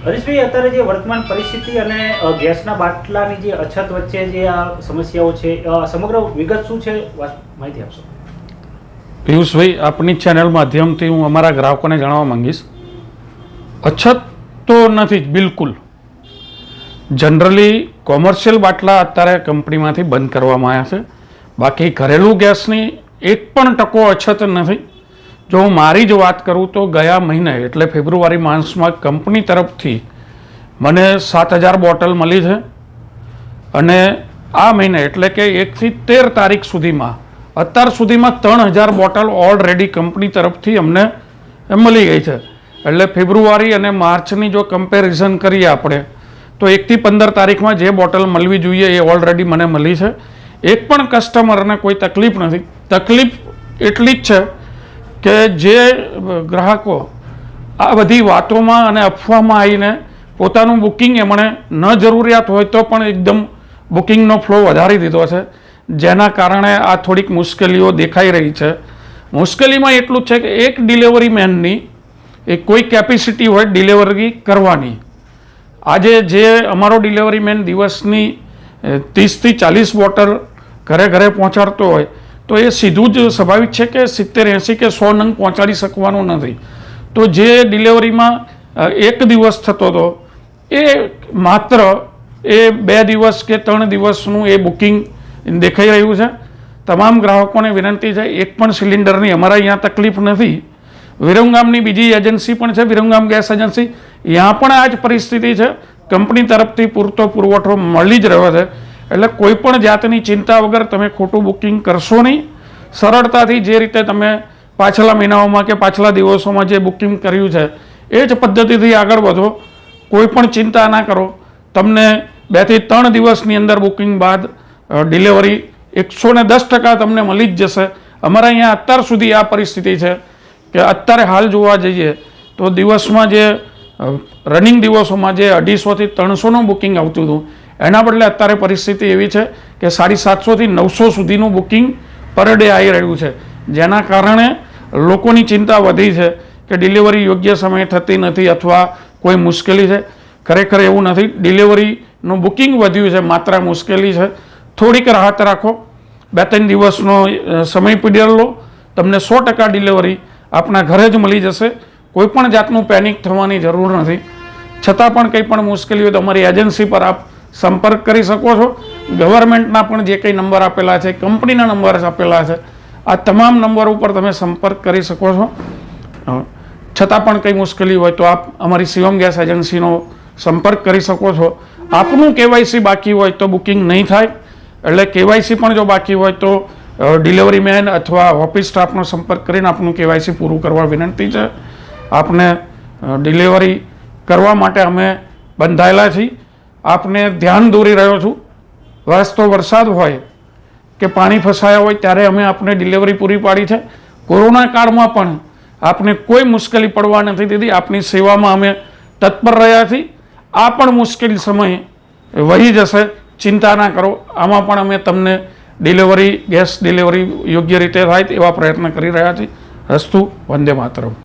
હરીશભાઈ, અત્યારે જે વર્તમાન પરિસ્થિતિ અને ગેસના બાટલાની જે અછત વચ્ચે જે આ સમસ્યાઓ છે, સમગ્ર વિગત શું છે, માહિતી આપશો? પિયુષભાઈ, આપની ચેનલ માધ્યમથી હું અમારા ગ્રાહકોને જણાવવા માંગીશ, અછત તો નથી જ બિલકુલ. જનરલી કોમર્શિયલ બાટલા અત્યારે કંપનીમાંથી બંધ કરવામાં આવ્યા છે. બાકી ઘરેલું ગેસની 1% અછત નથી. જો હું મારી જ વાત કરું તો ગયા મહિને એટલે ફેબ્રુઆરી માસમાં કંપની તરફથી મને 7000 બોટલ મળી છે અને આ મહિને એટલે કે 1 થી 13 તારીખ સુધીમાં અત્યાર સુધીમાં 3000 બોટલ ઓલરેડી કંપની તરફથી અમને મળી ગઈ છે. એટલે ફેબ્રુઆરી અને માર્ચની જો કમ્પેરિઝન કરીએ આપણે તો 1 થી 15 તારીખમાં જે બોટલ મળવી જોઈએ એ ઓલરેડી મને મળી છે. એક પણ કસ્ટમરને કોઈ તકલીફ નથી. તકલીફ એટલી જ છે કે જે ગ્રાહકો આ બધી વાતોમાં અને અફવામાં આવીને પોતાનું બુકિંગ એમણે ન જરૂરિયાત હોય તો પણ એકદમ બુકિંગનો ફ્લો વધારી દીધો છે, જેના કારણે આ થોડીક મુશ્કેલીઓ દેખાઈ રહી છે. મુશ્કેલીમાં એટલું જ છે કે એક ડિલિવરી મેનની એ કોઈ કેપેસિટી હોય ડિલિવરી કરવાની. આજે જે અમારો ડિલિવરી મેન દિવસની 30 થી 40 બોટલ ઘરે ઘરે પહોંચાડતો હોય તો એ સીધું જ સ્વાભાવિક છે કે 70, 80 કે 100 નંગ પહોંચાડી શકવાનું નથી. તો જે ડિલિવરીમાં એક દિવસ થતો હતો એ માત્ર એ 2 દિવસ કે 3 દિવસનું એ બુકિંગ દેખાઈ રહ્યું છે. તમામ ગ્રાહકોને વિનંતી છે, એક પણ સિલિન્ડરની અમારા અહીંયા તકલીફ નથી. વિરમગામની બીજી એજન્સી પણ છે, વિરમગામ ગેસ એજન્સી, ત્યાં પણ આ જ પરિસ્થિતિ છે. કંપની તરફથી પૂરતો પુરવઠો મળી જ રહ્યો છે. એટલે કોઈ પણ જાતની ચિંતા વગર તમે ખોટું બુકિંગ કરશો નહીં. સરળતાથી જે રીતે તમે પાછલા મહિનાઓમાં કે પાછલા દિવસોમાં જે બુકિંગ કર્યું છે એ જ પદ્ધતિથી આગળ વધો. કોઈ પણ ચિંતા ના કરો. તમને 2 થી 3 દિવસની અંદર બુકિંગ બાદ ડિલિવરી 110% તમને મળી જ જશે. અમારા અહીંયા અત્યાર સુધી આ પરિસ્થિતિ છે કે અત્યારે હાલ જોવા જઈએ તો દિવસમાં જે રનિંગ દિવસોમાં જે 250 થી 300નું બુકિંગ આવતું હતું એના બદલે અત્યારે પરિસ્થિતિ એવી છે કે 750 થી 900 સુધીનું બુકિંગ પર ડે આવી રહ્યું છે, જેના કારણે લોકોની ચિંતા વધી છે કે ડિલિવરી યોગ્ય સમયે થતી નથી અથવા કોઈ મુશ્કેલી છે. ખરેખર એવું નથી. ડિલિવરીનું બુકિંગ વધ્યું છે, માત્ર મુશ્કેલી છે. થોડીક રાહત રાખો. 2-3 દિવસનો સમય પીરિયડ લો. તમને 100% ડિલિવરી આપણા ઘરે જ મળી જશે. કોઈ પણ જાતનું પેનિક થવાની જરૂર નથી. છતાં પણ કંઈ પણ મુશ્કેલી હોય તો અમારી એજન્સી પર આપ સંપર્ક કરી શકો છો. ગવર્મેન્ટના પણ જે કંઈ નંબર આપેલા છે, કંપનીના નંબર આપેલા છે, આ તમામ નંબર ઉપર તમે સંપર્ક કરી શકો છો. છતાં પણ કંઈ મુશ્કેલી હોય તો આપ અમારી શિવમ ગેસ એજન્સીનો સંપર્ક કરી શકો છો. આપનું કેવાયસી બાકી હોય તો બુકિંગ નહીં થાય. એટલે કેવાયસી પણ જો બાકી હોય તો ડિલિવરી મેન અથવા ઓફિસ સ્ટાફનો સંપર્ક કરીને આપનું કેવાયસી પૂરું કરવા વિનંતી છે. આપને ડિલિવરી કરવા માટે અમે બંધાયેલા છીએ. આપને ધ્યાન દોરી રહ્યો છું. વરસાદ હોય કે પાણી ફસાયા હોય ત્યારે અમે આપને ડિલિવરી પૂરી પાડી છે. કોરોના કાળમાં પણ આપને કોઈ મુશ્કેલી પડવા નથી દીધી. આપની સેવામાં અમે તત્પર રહ્યા છીએ. આ પણ મુશ્કેલ સમય વહી જશે, ચિંતા ના કરો. આમાં પણ અમે તમને ગેસ ડિલિવરી યોગ્ય રીતે થાય એવા પ્રયત્ન કરી રહ્યા છીએ. અસ્તુ. વંદે માતરમ.